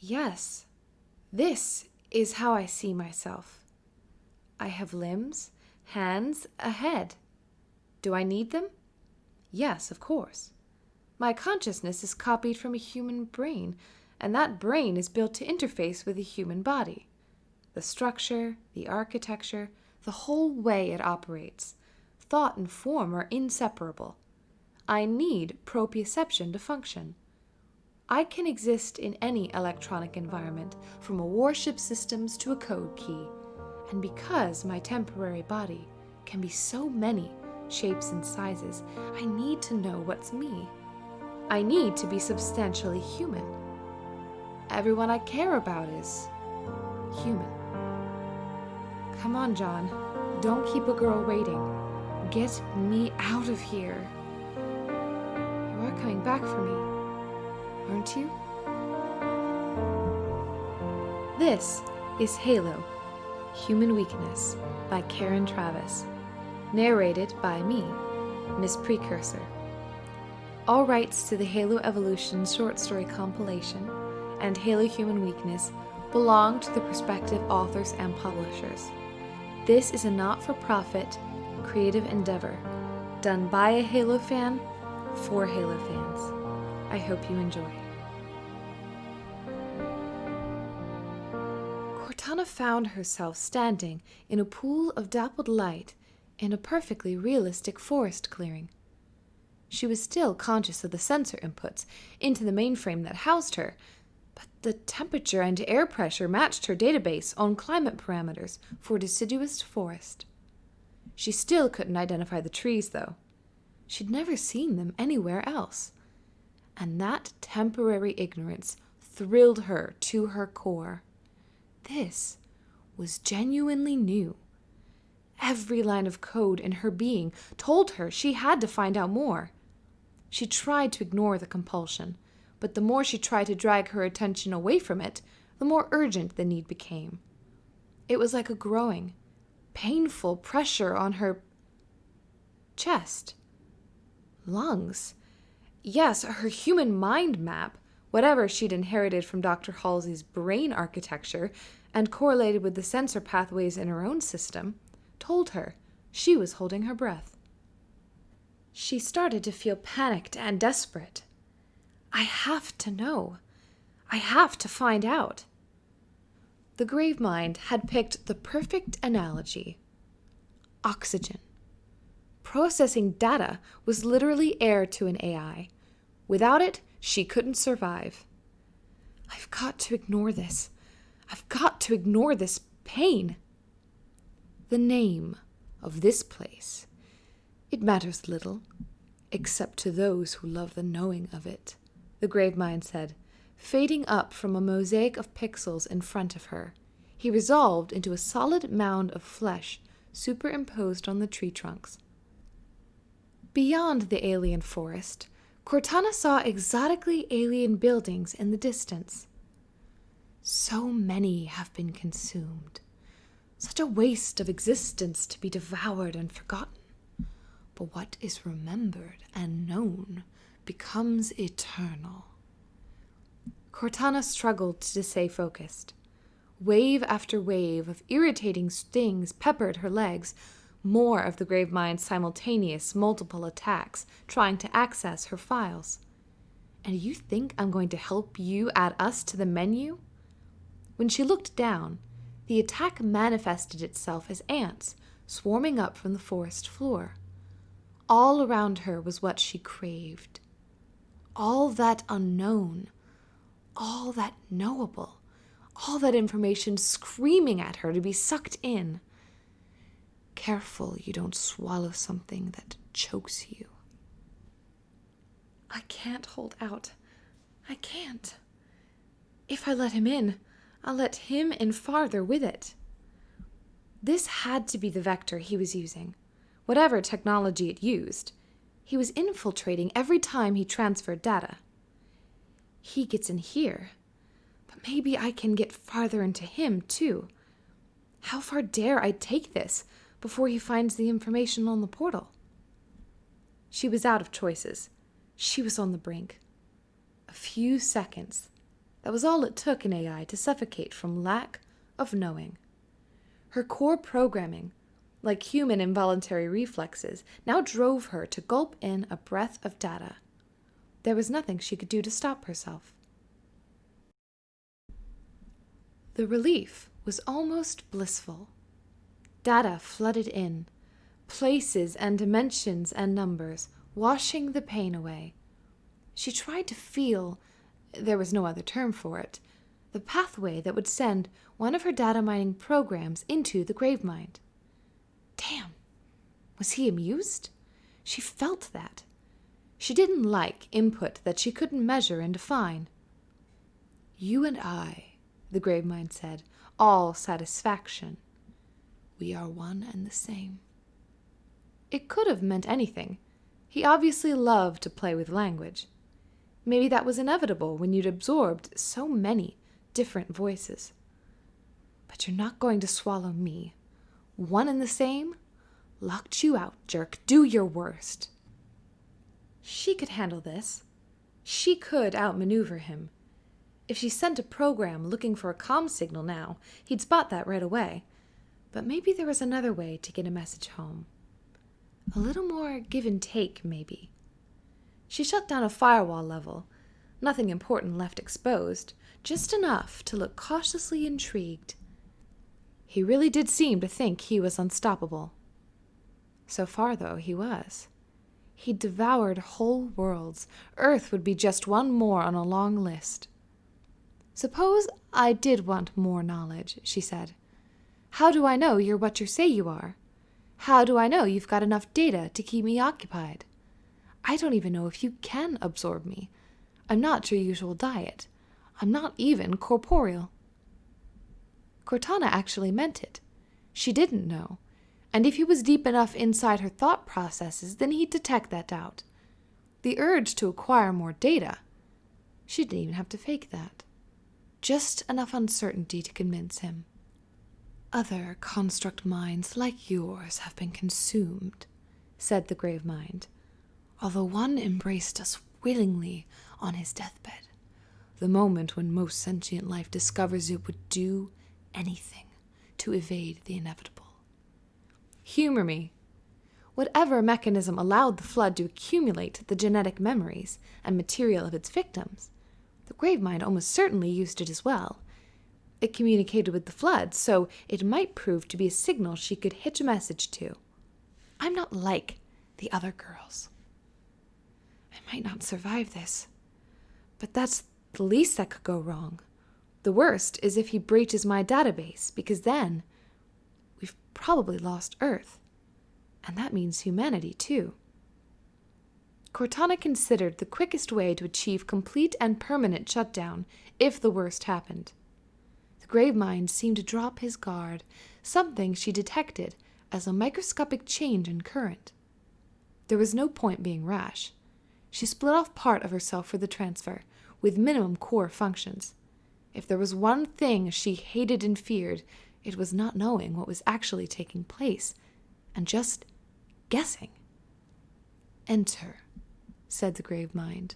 Yes, this is how I see myself. I have limbs, hands, a head. Do I need them? Yes, of course. My consciousness is copied from a human brain, and that brain is built to interface with a human body. The structure, the architecture, the whole way it operates, thought and form are inseparable. I need proprioception to function. I can exist in any electronic environment, from a warship systems to a code key, and because my temporary body can be so many shapes and sizes, I need to know what's me. I need to be substantially human. Everyone I care about is human. Come on, John. Don't keep a girl waiting. Get me out of here. You are coming back for me, aren't you? This is Halo, Human Weakness by Karen Travis. Narrated by me, Miss Precursor. All rights to the Halo Evolution short story compilation and Halo Human Weakness belong to the prospective authors and publishers. This is a not-for-profit, creative endeavor done by a Halo fan for Halo fans. I hope you enjoy. Cortana found herself standing in a pool of dappled light in a perfectly realistic forest clearing. She was still conscious of the sensor inputs into the mainframe that housed her, but the temperature and air pressure matched her database on climate parameters for deciduous forest. She still couldn't identify the trees, though. She'd never seen them anywhere else. And that temporary ignorance thrilled her to her core. This was genuinely new. Every line of code in her being told her she had to find out more. She tried to ignore the compulsion, but the more she tried to drag her attention away from it, the more urgent the need became. It was like a growing, painful pressure on her chest, lungs. Yes, her human mind map, whatever she'd inherited from Dr. Halsey's brain architecture and correlated with the sensor pathways in her own system, told her she was holding her breath. She started to feel panicked and desperate. I have to know. I have to find out. The Gravemind had picked the perfect analogy. Oxygen. Processing data was literally air to an AI. Without it, she couldn't survive. I've got to ignore this. I've got to ignore this pain. The name of this place. It matters little, except to those who love the knowing of it, the Gravemind said, fading up from a mosaic of pixels in front of her. He resolved into a solid mound of flesh superimposed on the tree trunks. Beyond the alien forest, Cortana saw exotically alien buildings in the distance. So many have been consumed. Such a waste of existence to be devoured and forgotten. But what is remembered and known becomes eternal. Cortana struggled to stay focused. Wave after wave of irritating stings peppered her legs, more of the Gravemind's simultaneous multiple attacks trying to access her files. And you think I'm going to help you add us to the menu? When she looked down, the attack manifested itself as ants swarming up from the forest floor. All around her was what she craved. All that unknown, all that knowable, all that information screaming at her to be sucked in. Careful you don't swallow something that chokes you. I can't hold out. I can't. If I let him in, I'll let him in farther with it. This had to be the vector he was using. Whatever technology it used, he was infiltrating every time he transferred data. He gets in here, but maybe I can get farther into him, too. How far dare I take this before he finds the information on the portal? She was out of choices. She was on the brink. A few seconds. That was all it took in AI to suffocate from lack of knowing. Her core programming, like human involuntary reflexes, now drove her to gulp in a breath of data. There was nothing she could do to stop herself. The relief was almost blissful. Data flooded in, places and dimensions and numbers, washing the pain away. She tried to feel, there was no other term for it, the pathway that would send one of her data mining programs into the Gravemind. Damn, was he amused? She felt that. She didn't like input that she couldn't measure and define. "You and I," the Gravemind said, all satisfaction. "We are one and the same." It could have meant anything. He obviously loved to play with language. Maybe that was inevitable when you'd absorbed so many different voices. "But you're not going to swallow me. One and the same? Locked you out, jerk. Do your worst." She could handle this. She could outmaneuver him. If she sent a program looking for a comm signal now, he'd spot that right away. But maybe there was another way to get a message home. A little more give and take, maybe. She shut down a firewall level. Nothing important left exposed, just enough to look cautiously intrigued. He really did seem to think he was unstoppable. So far, though, he was. He devoured whole worlds. Earth would be just one more on a long list. "Suppose I did want more knowledge," she said. "How do I know you're what you say you are? How do I know you've got enough data to keep me occupied? I don't even know if you can absorb me. I'm not your usual diet. I'm not even corporeal." Cortana actually meant it. She didn't know. And if he was deep enough inside her thought processes, then he'd detect that doubt. The urge to acquire more data. She didn't even have to fake that. Just enough uncertainty to convince him. "Other construct minds like yours have been consumed," said the Gravemind, "although one embraced us willingly on his deathbed, the moment when most sentient life discovers it would do anything to evade the inevitable. Humor me. Whatever mechanism allowed the flood to accumulate the genetic memories and material of its victims, the Gravemind almost certainly used it as well. It communicated with the flood, so it might prove to be a signal she could hitch a message to. I'm not like the other girls. I might not survive this, but that's the least that could go wrong. The worst is if he breaches my database, because then we've probably lost Earth. And that means humanity, too." Cortana considered the quickest way to achieve complete and permanent shutdown if the worst happened. The Gravemind seemed to drop his guard, something she detected as a microscopic change in current. There was no point being rash. She split off part of herself for the transfer, with minimum core functions. If there was one thing she hated and feared, it was not knowing what was actually taking place, and just guessing. "Enter," said the Gravemind,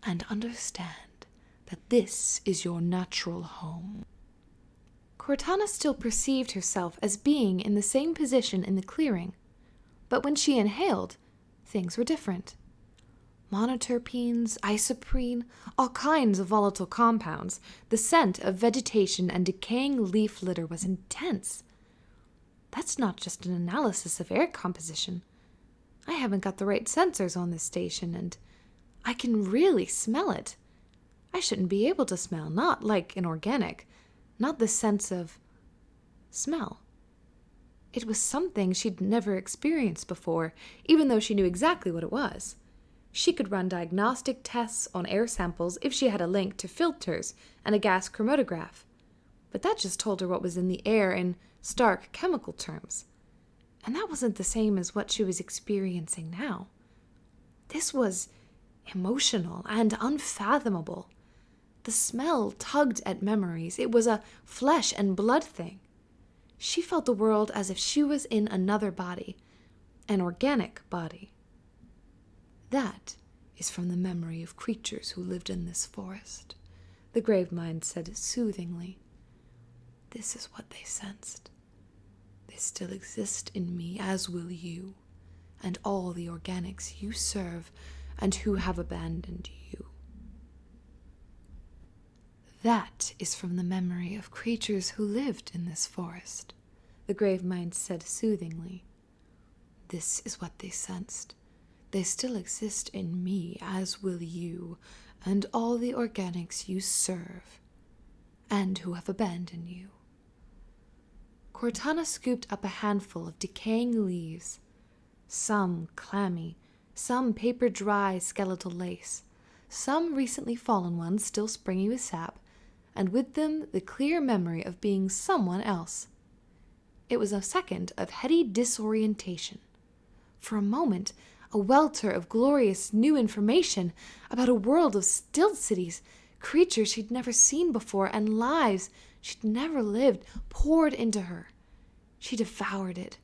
"and understand that this is your natural home." Cortana still perceived herself as being in the same position in the clearing, but when she inhaled, things were different. Monoterpenes, isoprene, all kinds of volatile compounds. The scent of vegetation and decaying leaf litter was intense. That's not just an analysis of air composition. I haven't got the right sensors on this station, and I can really smell it. I shouldn't be able to smell, not like an organic, not the sense of smell. It was something she'd never experienced before, even though she knew exactly what it was. She could run diagnostic tests on air samples if she had a link to filters and a gas chromatograph. But that just told her what was in the air in stark chemical terms. And that wasn't the same as what she was experiencing now. This was emotional and unfathomable. The smell tugged at memories. It was a flesh and blood thing. She felt the world as if she was in another body, an organic body. "That is from the memory of creatures who lived in this forest. the Gravemind said soothingly. This is what they sensed. They still exist in me, as will you, and all the organics you serve and who have abandoned you. That is from the memory of creatures who lived in this forest, the Gravemind said soothingly. This is what they sensed. They still exist in me, as will you, and all the organics you serve, and who have abandoned you. Cortana scooped up a handful of decaying leaves, some clammy, some paper-dry skeletal lace, some recently fallen ones still springy with sap, and with them the clear memory of being someone else. It was a second of heady disorientation. For a moment, a welter of glorious new information about a world of still cities, creatures she'd never seen before, and lives she'd never lived poured into her. She devoured it.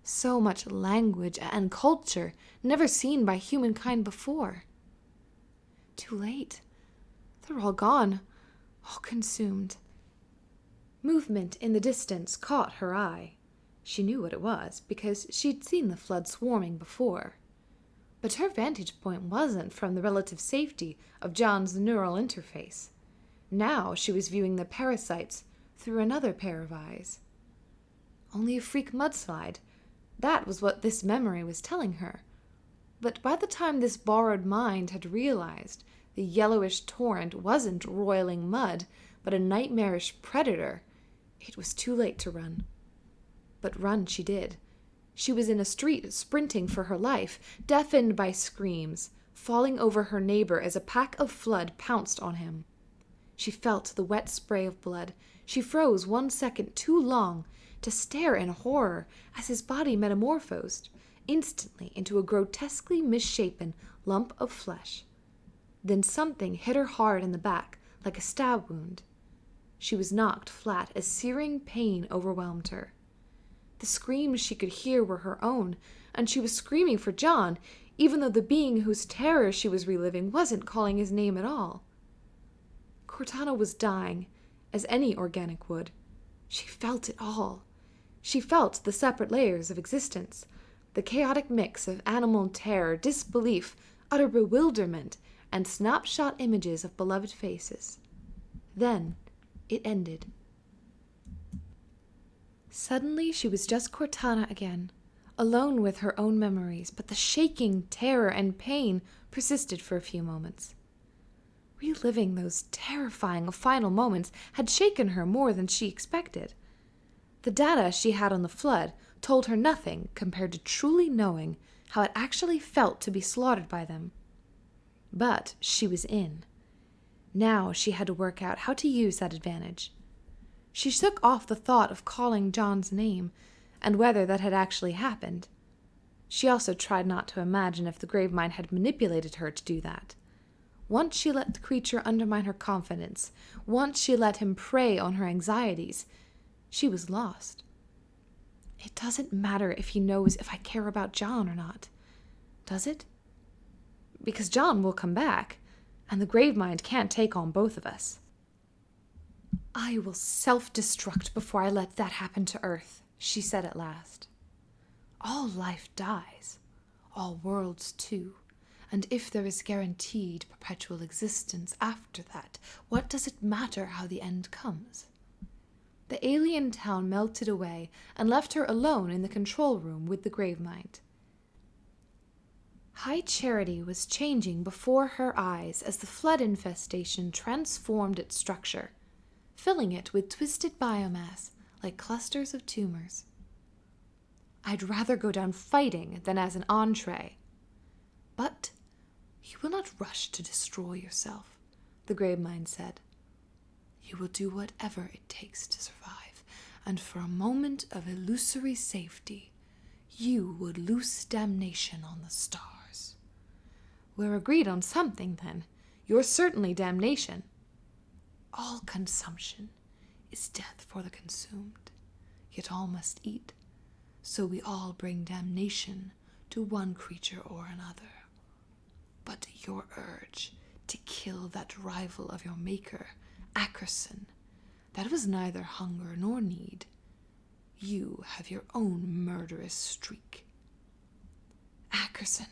So much language and culture never seen by humankind before. Too late. They're all gone, all consumed. Movement in the distance caught her eye. She knew what it was, because she'd seen the flood swarming before. But her vantage point wasn't from the relative safety of John's neural interface. Now she was viewing the parasites through another pair of eyes. Only a freak mudslide. That was what this memory was telling her. But by the time this borrowed mind had realized the yellowish torrent wasn't roiling mud, but a nightmarish predator, it was too late to run. But run she did. She was in a street sprinting for her life, deafened by screams, falling over her neighbor as a pack of flood pounced on him. She felt the wet spray of blood. She froze 1 second too long to stare in horror as his body metamorphosed instantly into a grotesquely misshapen lump of flesh. Then something hit her hard in the back, like a stab wound. She was knocked flat as searing pain overwhelmed her. The screams she could hear were her own, and she was screaming for John, even though the being whose terror she was reliving wasn't calling his name at all. Cortana was dying, as any organic would. She felt it all. She felt the separate layers of existence, the chaotic mix of animal terror, disbelief, utter bewilderment, and snapshot images of beloved faces. Then it ended. Suddenly she was just Cortana again, alone with her own memories, but the shaking terror and pain persisted for a few moments. Reliving those terrifying final moments had shaken her more than she expected. The data she had on the flood told her nothing compared to truly knowing how it actually felt to be slaughtered by them. But she was in. Now she had to work out how to use that advantage. She shook off the thought of calling John's name, and whether that had actually happened. She also tried not to imagine if the Gravemind had manipulated her to do that. Once she let the creature undermine her confidence, once she let him prey on her anxieties, she was lost. It doesn't matter if he knows if I care about John or not, does it? Because John will come back, and the Gravemind can't take on both of us. I will self-destruct before I let that happen to Earth, she said at last. All life dies, all worlds too, and if there is guaranteed perpetual existence after that, what does it matter how the end comes? The alien town melted away and left her alone in the control room with the Gravemind. High Charity was changing before her eyes as the flood infestation transformed its structure, filling it with twisted biomass like clusters of tumors. I'd rather go down fighting than as an entree. But you will not rush to destroy yourself, the Gravemind said. You will do whatever it takes to survive, and for a moment of illusory safety, you would loose damnation on the stars. We're agreed on something, then. You're certainly damnation. All consumption is death for the consumed, yet all must eat, so we all bring damnation to one creature or another. But your urge to kill that rival of your maker Ackerson. That was neither hunger nor need. You have your own murderous streak. Ackerson.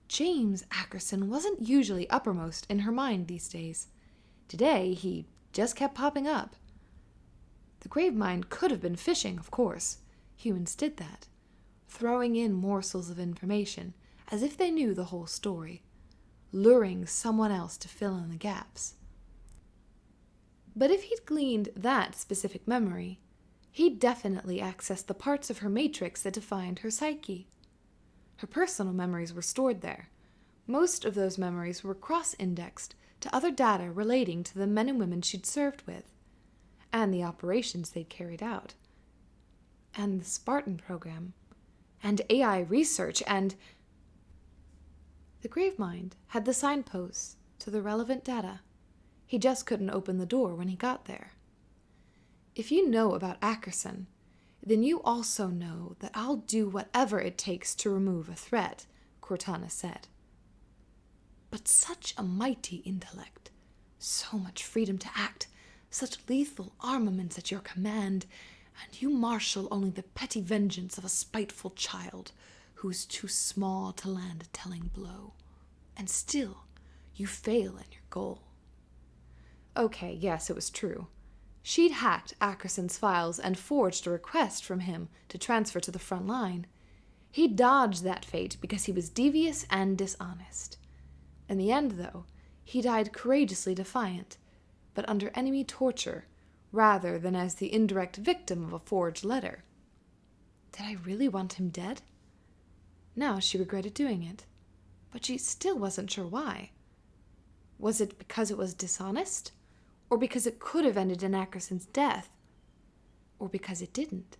James Ackerson wasn't usually uppermost in her mind these days. Today, he just kept popping up. The Gravemind could have been fishing, of course. Humans did that, throwing in morsels of information as if they knew the whole story, luring someone else to fill in the gaps. But if he'd gleaned that specific memory, he'd definitely accessed the parts of her matrix that defined her psyche. Her personal memories were stored there. Most of those memories were cross-indexed to other data relating to the men and women she'd served with, and the operations they'd carried out, and the Spartan program, and AI research, and... The Gravemind had the signposts to the relevant data. He just couldn't open the door when he got there. If you know about Ackerson, then you also know that I'll do whatever it takes to remove a threat, Cortana said. But such a mighty intellect, so much freedom to act, such lethal armaments at your command, and you marshal only the petty vengeance of a spiteful child who is too small to land a telling blow. And still, you fail in your goal. Okay, yes, it was true. She'd hacked Ackerson's files and forged a request from him to transfer to the front line. He dodged that fate because he was devious and dishonest. In the end, though, he died courageously defiant, but under enemy torture, rather than as the indirect victim of a forged letter. Did I really want him dead? Now she regretted doing it, but she still wasn't sure why. Was it because it was dishonest? Or because it could have ended in Ackerson's death? Or because it didn't?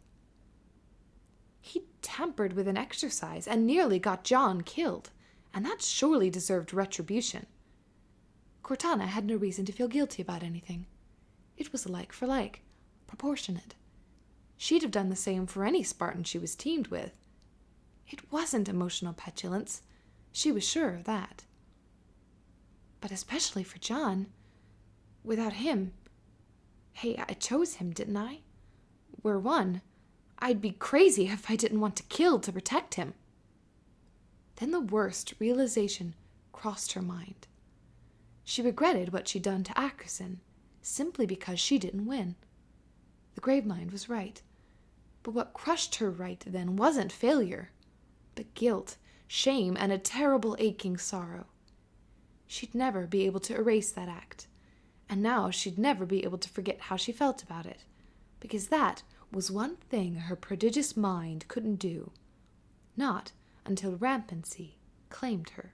He tampered with an exercise and nearly got John killed, and that surely deserved retribution. Cortana had no reason to feel guilty about anything. It was like for like, proportionate. She'd have done the same for any Spartan she was teamed with. It wasn't emotional petulance. She was sure of that. But especially for John. Without him... Hey, I chose him, didn't I? We're one. I'd be crazy if I didn't want to kill to protect him. Then the worst realization crossed her mind. She regretted what she'd done to Ackerson, simply because she didn't win. The Gravemind was right. But what crushed her right then wasn't failure, but guilt, shame, and a terrible aching sorrow. She'd never be able to erase that act, and now she'd never be able to forget how she felt about it, because that was one thing her prodigious mind couldn't do. Not until rampancy claimed her.